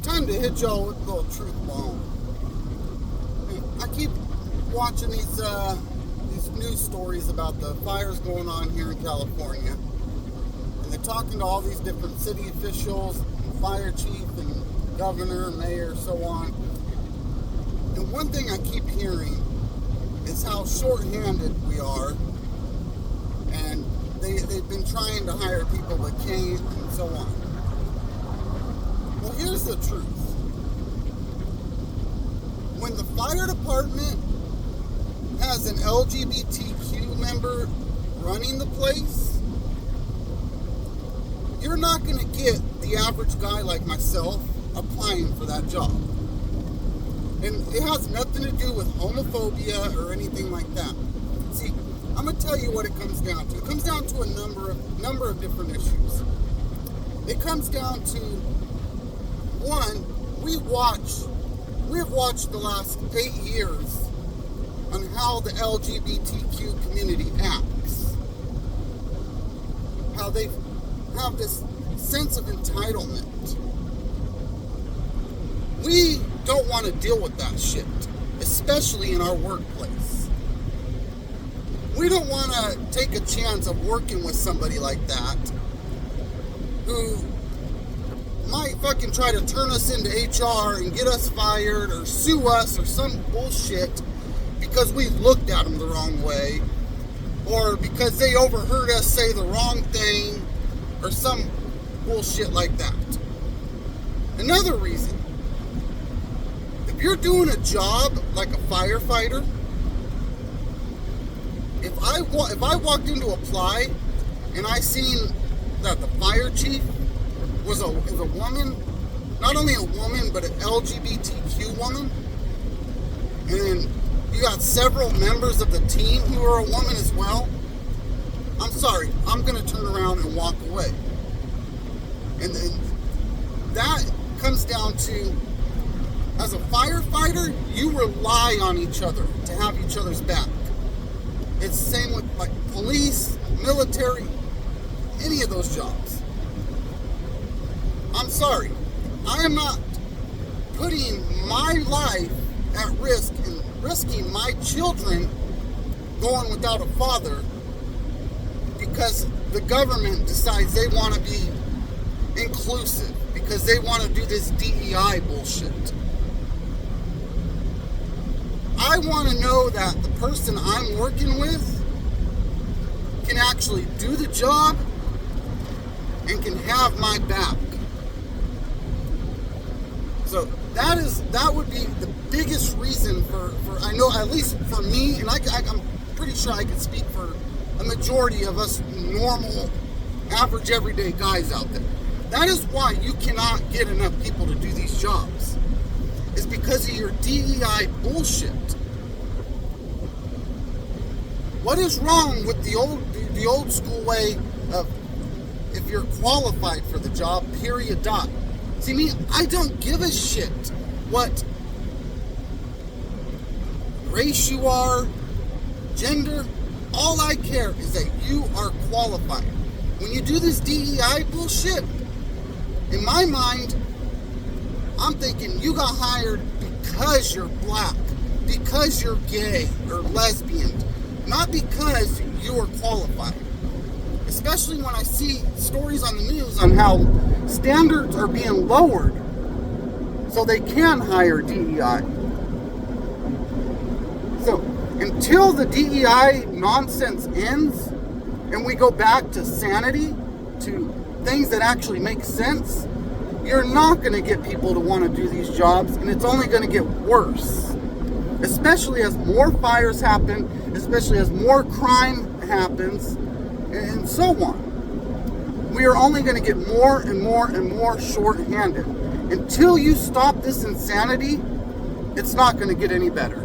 Time to hit y'all with a little truth bomb. I keep watching these news stories about the fires going on here in California, and they're talking to all these different city officials, fire chief, and governor, mayor, so on. And one thing I keep hearing is how short-handed we are, and they've been trying to hire people but can't, and so on. Well, here's the truth. When the fire department has an LGBTQ member running the place, you're not going to get the average guy like myself applying for that job. And it has nothing to do with homophobia or anything like that. See, I'm going to tell you what it comes down to. It comes down to a number of different issues. It comes down to, one, we've watched the last 8 years on how the LGBTQ community acts. How they have this sense of entitlement. We don't want to deal with that shit, especially in our workplace. We don't want to take a chance of working with somebody like that who might fucking try to turn us into HR and get us fired or sue us or some bullshit because we looked at them the wrong way, or because they overheard us say the wrong thing, or some bullshit like that. Another reason, if you're doing a job like a firefighter, if I walked in to apply and I seen that the fire chief was a woman, not only a woman, but an LGBTQ woman, and then you got several members of the team who are a woman as well, I'm sorry, I'm going to turn around and walk away. And then that comes down to, as a firefighter, you rely on each other to have each other's back. It's the same with like police, military, any of those jobs. I'm sorry, I am not putting my life at risk and risking my children going without a father because the government decides they want to be inclusive, because they want to do this DEI bullshit. I want to know that the person I'm working with can actually do the job and can have my back. So that would be the biggest reason for I know, at least for me, and I'm pretty sure I can speak for a majority of us normal, average, everyday guys out there. That is why you cannot get enough people to do these jobs. It's because of your DEI bullshit. What is wrong with the old school way of, if you're qualified for the job, period, dot. See, me, I don't give a shit what race you are, gender. All I care is that you are qualified. When you do this DEI bullshit, in my mind, I'm thinking you got hired because you're black, because you're gay or lesbian, not because you are qualified. Especially when I see stories on the news on how standards are being lowered so they can hire DEI. So until the DEI nonsense ends and we go back to sanity, to things that actually make sense, you're not going to get people to want to do these jobs, and it's only going to get worse. Especially as more fires happen, especially as more crime happens, and so on. We are only going to get more and more and more short-handed. Until you stop this insanity, it's not going to get any better.